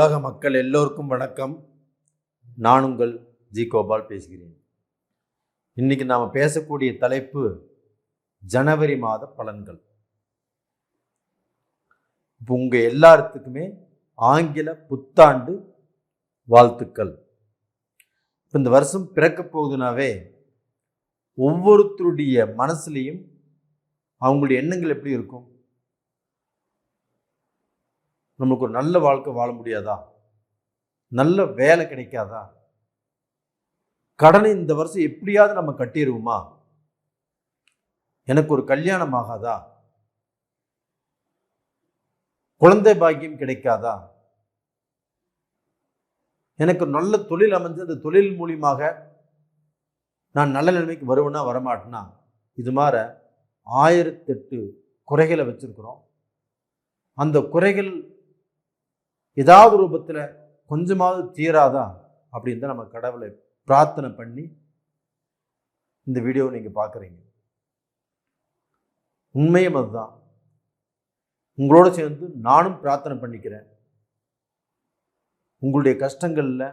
உலக மக்கள் எல்லோருக்கும் வணக்கம். நான் உங்கள் ஜி கோபால் பேசுகிறேன். இன்னைக்கு நாம் பேசக்கூடிய தலைப்பு ஜனவரி மாத பலன்கள். இப்போ உங்கள் எல்லாத்துக்குமே ஆங்கில புத்தாண்டு வாழ்த்துக்கள். இப்போ இந்த வருஷம் பிறக்க போகுதுனாவே ஒவ்வொருத்தருடைய மனசுலையும் அவங்களுடைய எண்ணங்கள் எப்படி இருக்கும்? நம்மளுக்கு ஒரு நல்ல வாழ்க்கை வாழ முடியாதா? நல்ல வேலை கிடைக்காதா? கடனை இந்த வருஷம் எப்படியாவது நம்ம கட்டிடுவோமா? எனக்கு ஒரு கல்யாணம் ஆகாதா? குழந்தை பாக்கியம் கிடைக்காதா? எனக்கு நல்ல தொழில் அமைஞ்சு அந்த தொழில் மூலியமாக நான் நல்ல நிலைமைக்கு வருவேன்னா வரமாட்டேன்னா, இது மாதிரி 1008 குறைகளை வச்சிருக்கிறோம். அந்த குறைகள் ஏதாவது ரூபத்தில் கொஞ்சமாவது தீராதா அப்படின்னு தான் நம்ம கடவுளை பிரார்த்தனை பண்ணி இந்த வீடியோவை நீங்கள் பார்க்குறீங்க. உண்மையும் அதுதான். உங்களோட சேர்ந்து நானும் பிரார்த்தனை பண்ணிக்கிறேன். உங்களுடைய கஷ்டங்களில்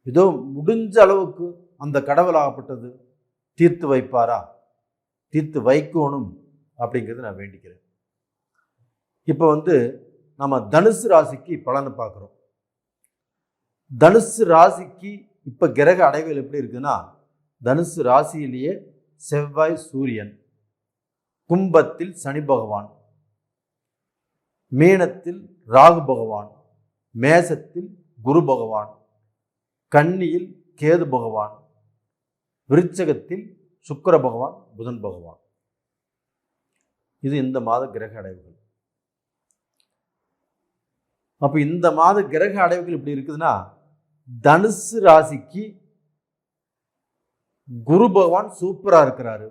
ஏதோ முடிஞ்ச அளவுக்கு அந்த கடவுளாகப்பட்டது தீர்த்து வைப்பாரா, தீர்த்து வைக்கணும் அப்படிங்கிறது நான் வேண்டிக்கிறேன். இப்போ நம்ம தனுசு ராசிக்கு பலனை பார்க்குறோம். தனுசு ராசிக்கு இப்போ கிரக அடைவுகள் எப்படி இருக்குன்னா, தனுசு ராசியிலேயே செவ்வாய் சூரியன், கும்பத்தில் சனி பகவான், மீனத்தில் ராகு பகவான், மேசத்தில் குரு பகவான், கன்னியில் கேது பகவான், விருச்சகத்தில் சுக்கிர பகவான், புதன் பகவான். இது இந்த மாத கிரக அடைவுகள். அப்போ இந்த மாத கிரக அடைவுகள் இப்படி இருக்குதுன்னா, தனுசு ராசிக்கு குரு பகவான் சூப்பரா இருக்கிறாரு.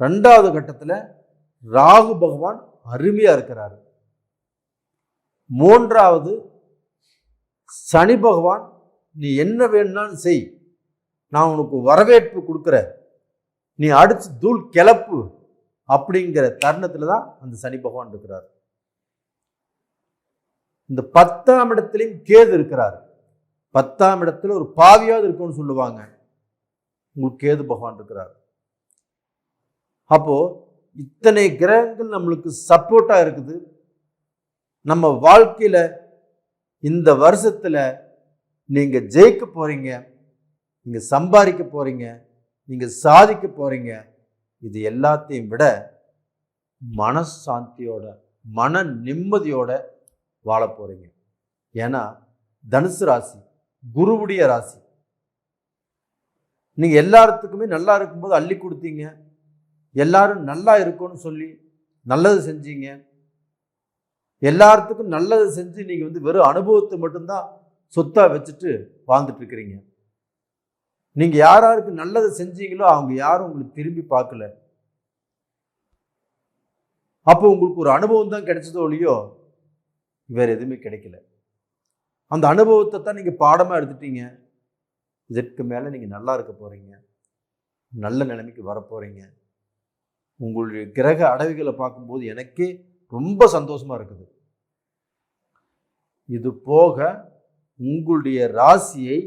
2வது கட்டத்தில் ராகு பகவான் அருமையா இருக்கிறாரு. 3வது சனி பகவான் நீ என்ன வேணும்னாலும் செய், நான் உனக்கு வரவேற்பு கொடுக்குறேன், நீ அடிச்சு தூள் கிளப்பு அப்படிங்கிற தருணத்தில் தான் அந்த சனி பகவான் இருக்கிறார். இந்த 10ஆம் இடத்துலையும் கேது இருக்கிறார். 10ஆம் இடத்துல ஒரு பாவியாவது இருக்கும்னு சொல்லுவாங்க. உங்களுக்கு கேது பகவான் இருக்கிறார். அப்போ இத்தனை கிரகங்கள் நம்மளுக்கு சப்போர்ட்டா இருக்குது. நம்ம வாழ்க்கையில இந்த வருஷத்துல நீங்க ஜெயிக்க போறீங்க, நீங்க சம்பாதிக்க போறீங்க, நீங்க சாதிக்க போறீங்க. இது எல்லாத்தையும் விட மனசாந்தியோட மன நிம்மதியோட வாழ போறீங்க. ஏன்னா தனுசு ராசி குருவுடைய ராசி. நீங்க எல்லாத்துக்குமே நல்லா இருக்கும்போது அள்ளி கொடுத்தீங்க, எல்லாரும் நல்லா இருக்கும்னு சொல்லி நல்லது செஞ்சீங்க, எல்லாத்துக்கும் நல்லது செஞ்சு நீங்க வெறும் அனுபவத்தை மட்டும்தான் சொத்தா வச்சுட்டு வாழ்ந்துட்டு இருக்கிறீங்க. நீங்க யாருக்கு நல்லது செஞ்சீங்களோ அவங்க யாரும் உங்களுக்கு திரும்பி பார்க்கல. அப்போ உங்களுக்கு ஒரு அனுபவம் தான் கிடைச்சதோ இல்லையோ, வேற எதுவுமே கிடைக்கல. அந்த அனுபவத்தை தான் நீங்க பாடமா எடுத்துட்டீங்க. இதற்கு மேல நீங்க நல்லா இருக்க போறீங்க, நல்ல நிலைமைக்கு வர போறீங்க. உங்களுடைய கிரக அடைவுகளை பார்க்கும்போது எனக்கே ரொம்ப சந்தோஷமா இருக்குது. இது போக உங்களுடைய ராசியை,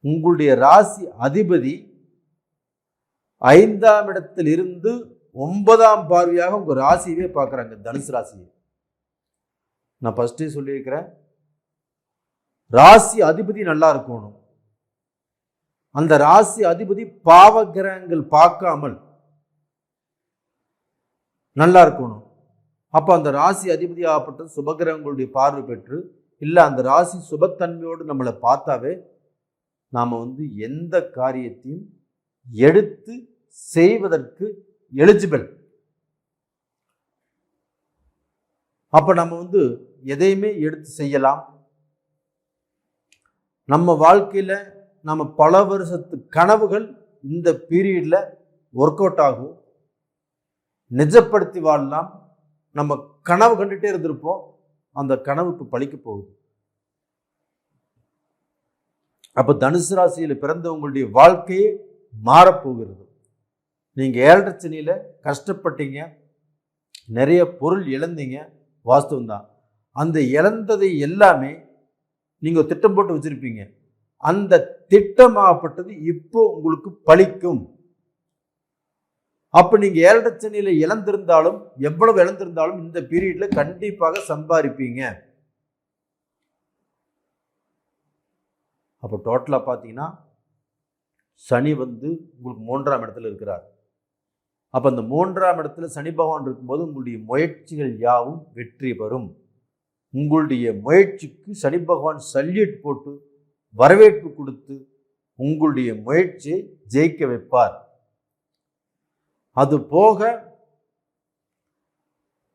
உங்களுடைய ராசி அதிபதி 5ஆம் இடத்தில் இருந்து 9ஆம் பார்வையாக உங்க ராசியவே பார்க்குறாங்க, தனுசு ராசியை. நான் ஃபர்ஸ்டே சொல்லியிருக்கிறேன், ராசி அதிபதி நல்லா இருக்கணும். அந்த ராசி அதிபதி பாவ கிரகங்கள் பார்க்காமல் நல்லா இருக்கணும். அப்ப அந்த ராசி அதிபதி ஆகப்பட்ட சுபகிரகங்களுடைய பார்வை பெற்று, இல்லை அந்த ராசி சுபத்தன்மையோடு நம்மளை பார்த்தாவே நாம எந்த காரியத்தையும் எடுத்து செய்வதற்கு எலிஜிபிள். அப்ப நம்ம எதையுமே எடுத்து செய்யலாம். நம்ம வாழ்க்கையில நம்ம பல வருஷத்து கனவுகள் இந்த பீரியட்ல ஒர்க் அவுட் ஆகும், நிஜப்படுத்தி வாழலாம். நம்ம கனவு கண்டுட்டே இருந்திருப்போம், அந்த கனவு இப்போ பழிக்க போகுது. அப்போ தனுசு ராசியில் பிறந்தவங்களுடைய வாழ்க்கையே மாறப்போகிறது. நீங்கள் 7.5 சனியில் கஷ்டப்பட்டீங்க, நிறைய பொருள் இழந்தீங்க, வாஸ்தவம் தான். அந்த இழந்ததை எல்லாமே நீங்கள் திட்டம் போட்டு வச்சுருப்பீங்க. அந்த திட்டமாகப்பட்டது இப்போ உங்களுக்கு பலிக்கும். அப்போ நீங்கள் 7 சனியில் இழந்திருந்தாலும், எவ்வளவு இழந்திருந்தாலும் இந்த பீரியடில் கண்டிப்பாக சம்பாதிப்பீங்க. அப்போ டோட்டலாக பார்த்தீங்கன்னா சனி உங்களுக்கு 3ஆம் இடத்துல இருக்கிறார். அப்போ அந்த 3ஆம் இடத்துல சனி பகவான் இருக்கும்போது உங்களுடைய முயற்சிகள் யாவும் வெற்றி பெறும். உங்களுடைய முயற்சிக்கு சனி பகவான் சல்யூட் போட்டு வரவேற்பு கொடுத்து உங்களுடைய முயற்சியை ஜெயிக்க வைப்பார். அது போக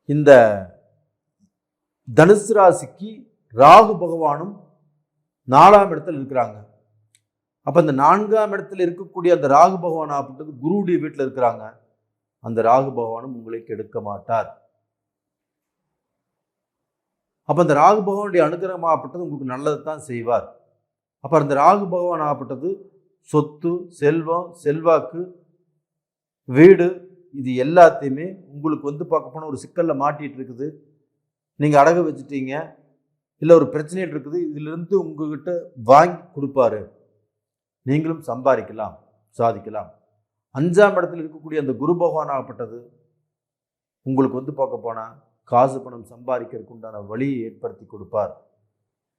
இந்த தனுசு ராசிக்கு ராகு பகவானும் 4ஆம் இடத்துல இருக்கிறாங்க. அப்போ அந்த 4ஆம் இடத்துல இருக்கக்கூடிய அந்த ராகு பகவான் ஆகப்பட்டது குருவுடைய வீட்டில் இருக்கிறாங்க. அந்த ராகு பகவானும் உங்களை கெடுக்க மாட்டார். அப்போ அந்த ராகு பகவானுடைய அனுகிரகம் ஆகப்பட்டது உங்களுக்கு நல்லது தான் செய்வார். அப்போ அந்த ராகு பகவான் ஆகப்பட்டது சொத்து, செல்வம், செல்வாக்கு, வீடு, இது எல்லாத்தையுமே உங்களுக்கு பார்க்க போனால் ஒரு சிக்கலில் மாட்டிகிட்டு இருக்குது. நீங்கள் அடகு வச்சுட்டீங்க, இல்லை ஒரு பிரச்சனையில் இருக்குது, இதிலிருந்து உங்ககிட்ட வாங்கி கொடுப்பாரு. நீங்களும் சம்பாதிக்கலாம், சாதிக்கலாம். 5ஆம் இடத்துல இருக்கக்கூடிய அந்த குரு பகவான் ஆகப்பட்டது உங்களுக்கு பார்க்க போனால் காசு பணம் சம்பாதிக்கிறதுக்கு உண்டான வழியை ஏற்படுத்தி கொடுப்பார்.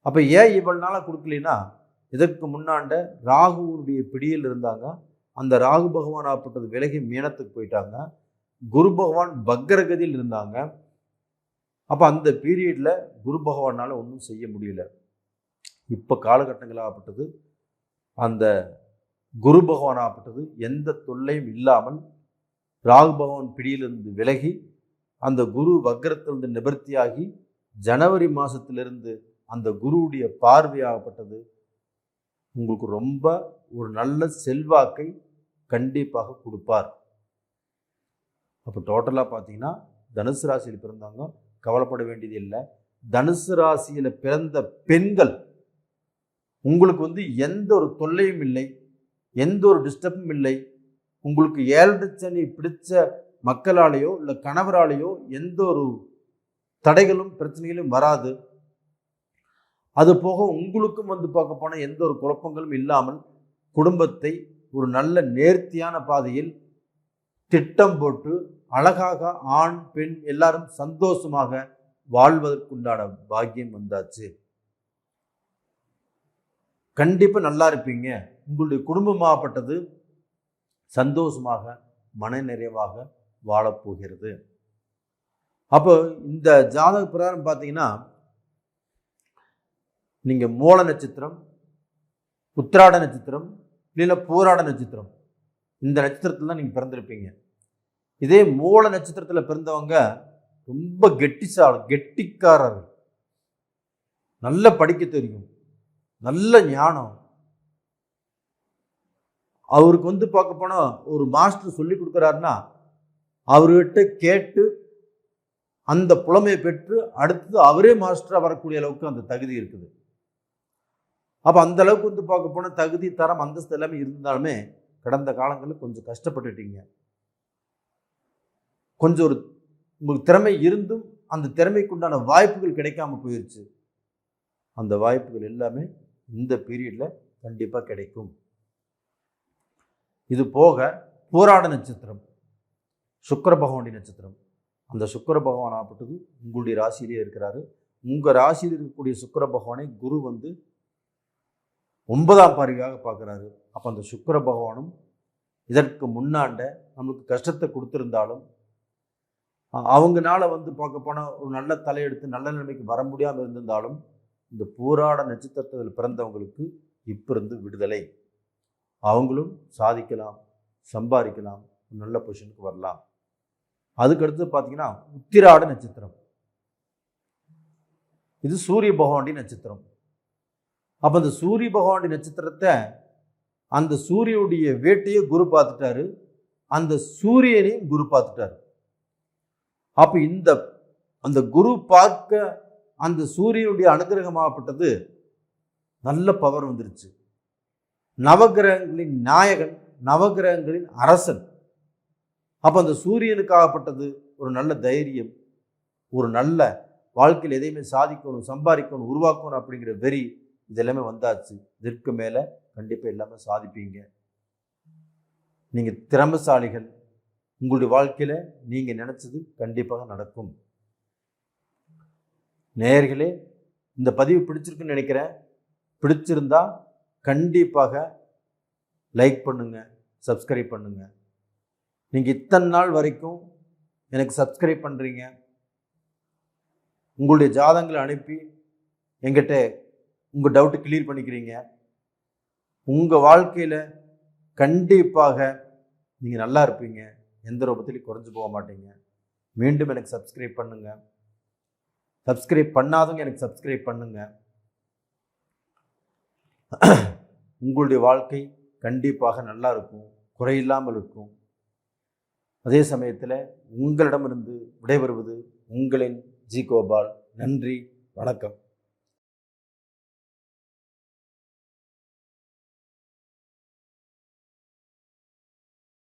அப்போ ஏன் இவ்வளவு நாளாக கொடுக்கலனா, இதற்கு முன்னாண்ட ராகுவுடைய பிடியில் இருந்தாங்க. அந்த ராகு பகவான் ஆகப்பட்டது விலகி மீனத்துக்கு போயிட்டாங்க. குரு பகவான் பக்ரகதியில் இருந்தாங்க. அப்போ அந்த பீரியடில் குரு பகவானால் ஒன்றும் செய்ய முடியல. இப்போ காலகட்டங்கள் ஆகப்பட்டது அந்த குரு பகவான் ஆகப்பட்டது எந்த தொல்லையும் இல்லாமல் ராகு பகவான் பிடியிலிருந்து விலகி அந்த குரு வக்ரத்திலிருந்து நிவர்த்தியாகி ஜனவரி மாதத்திலிருந்து அந்த குருவுடைய பார்வையாகப்பட்டது உங்களுக்கு ரொம்ப ஒரு நல்ல செல்வாக்கை கண்டிப்பாக கொடுப்பார். அப்போ டோட்டலாக பார்த்தீங்கன்னா தனுசு ராசியில் பிறந்தவங்க கவலைப்பட வேண்டியது இல்லை. தனுசு ராசியில் பிறந்த பெண்கள் உங்களுக்கு எந்த ஒரு தொல்லையும் இல்லை, எந்த ஒரு டிஸ்டர்பும் இல்லை. உங்களுக்கு 7 சனி பிடிச்ச மக்களாலேயோ இல்லை கணவராலேயோ எந்த ஒரு தடைகளும் பிரச்சனைகளும் வராது. அது போக உங்களுக்கும் பார்க்க போனால் எந்த ஒரு குழப்பங்களும் இல்லாமல் குடும்பத்தை ஒரு நல்ல நேர்த்தியான பாதையில் திட்டம் போட்டு அழகாக ஆண் பெண் எல்லாரும் சந்தோஷமாக வாழ்வதற்குண்டான பாக்கியம் வந்தாச்சு. கண்டிப்பாக நல்லா இருப்பீங்க. உங்களுடைய குடும்பமாகப்பட்டது சந்தோஷமாக மன நிறைவாக வாழப்போகிறது. அப்போ இந்த ஜாதக பிரகாரம் பார்த்தீங்கன்னா நீங்கள் மூல நட்சத்திரம், உத்திராட நட்சத்திரம், இல்லை பூராட நட்சத்திரம், இந்த நட்சத்திரத்தில் தான் நீங்கள் பிறந்திருப்பீங்க. இதே மூல நட்சத்திரத்தில் பிறந்தவங்க ரொம்ப கெட்டிக்காரர்கள், நல்ல படிக்க தெரியும், நல்ல ஞானம். அவருக்கு பார்க்க போனால் ஒரு மாஸ்டர் சொல்லி கொடுக்குறாருன்னா அவர்கிட்ட கேட்டு அந்த புலமையை பெற்று அடுத்தது அவரே மாஸ்டராக வரக்கூடிய அளவுக்கு அந்த தகுதி இருக்குது. அப்போ அந்த அளவுக்கு பார்க்க போனால் தகுதி, தரம், அந்தஸ்து எல்லாமே இருந்தாலுமே கடந்த காலங்களில் கொஞ்சம் கஷ்டப்பட்டுட்டீங்க. கொஞ்சம் ஒரு உங்களுக்கு திறமை இருந்தும் அந்த திறமைக்குண்டான வாய்ப்புகள் கிடைக்காம போயிடுச்சு. அந்த வாய்ப்புகள் எல்லாமே இந்த பீரியடில் கண்டிப்பாக கிடைக்கும். இது போக பூராட நட்சத்திரம் சுக்கிர பகவானுடைய நட்சத்திரம். அந்த சுக்கிர பகவான் ஆகப்பட்டது உங்களுடைய ராசியிலே இருக்கிறாரு. உங்கள் ராசியில் இருக்கக்கூடிய சுக்கிர பகவானை குரு 9ஆம் பார்வையாக பார்க்குறாரு. அப்போ அந்த சுக்கிர பகவானும் இதற்கு முன்னாண்ட நம்மளுக்கு கஷ்டத்தை கொடுத்துருந்தாலும் அவங்கனால பார்க்க போனால் ஒரு நல்ல தலையெடுத்து நல்ல நிலைமைக்கு வர முடியாமல் இருந்திருந்தாலும் இந்த பூராட நட்சத்திரத்தில் பிறந்தவங்களுக்கு இப்போ இருந்து விடுதலை. அவங்களும் சாதிக்கலாம், சம்பாதிக்கலாம், நல்ல பொசிஷனுக்கு வரலாம். அதுக்கடுத்து பார்த்தீங்கன்னா உத்திராட நட்சத்திரம், இது சூரிய பகவானுடைய நட்சத்திரம். அப்போ அந்த சூரிய பகவானுடைய நட்சத்திரத்தை அந்த சூரியனுடைய வேட்டையை குரு பார்த்துட்டாரு, அந்த சூரியனையும் குரு பார்த்துட்டாரு. அப்போ அந்த குரு பார்க்க அந்த சூரியனுடைய அனுகிரகமாகப்பட்டது நல்ல பவர் வந்துருச்சு. நவகிரகங்களின் நாயகன், நவகிரகங்களின் அரசன். அப்போ அந்த சூரியனுக்காகப்பட்டது ஒரு நல்ல தைரியம், ஒரு நல்ல வாழ்க்கையில் எதையுமே சாதிக்கணும், சம்பாதிக்கணும், உருவாக்கணும் அப்படிங்கிற வெறி இது எல்லாமே வந்தாச்சு. இதற்கு மேலே கண்டிப்பாக எல்லாமே சாதிப்பீங்க. நீங்கள் திறமைசாலிகள். உங்களுடைய வாழ்க்கையில் நீங்கள் நினச்சது கண்டிப்பாக நடக்கும். நேயர்களே, இந்த பதிவு பிடிச்சிருக்குன்னு நினைக்கிறேன். பிடிச்சிருந்தா கண்டிப்பாக லைக் பண்ணுங்க, சப்ஸ்கிரைப் பண்ணுங்க. நீங்கள் இத்தனை நாள் வரைக்கும் எனக்கு சப்ஸ்கிரைப் பண்ணுறீங்க, உங்களுடைய ஜாதகங்களை அனுப்பி எங்கிட்ட உங்கள் டவுட்டு கிளியர் பண்ணிக்கிறீங்க. உங்கள் வாழ்க்கையில் கண்டிப்பாக நீங்கள் நல்லா இருப்பீங்க. எந்த ரூபத்திலையும் குறைஞ்சு போக மாட்டீங்க. மீண்டும் எனக்கு சப்ஸ்கிரைப் பண்ணுங்க. சப்ஸ்கிரைப் பண்ணாதவங்க எனக்கு சப்ஸ்கிரைப் பண்ணுங்க. உங்களுடைய வாழ்க்கை கண்டிப்பாக நல்லா இருக்கும், குறையில்லாமல் இருக்கும். அதே சமயத்தில் உங்களிடமிருந்து விடைபெறுவது உங்களின் ஜி கோபால். நன்றி, வணக்கம்.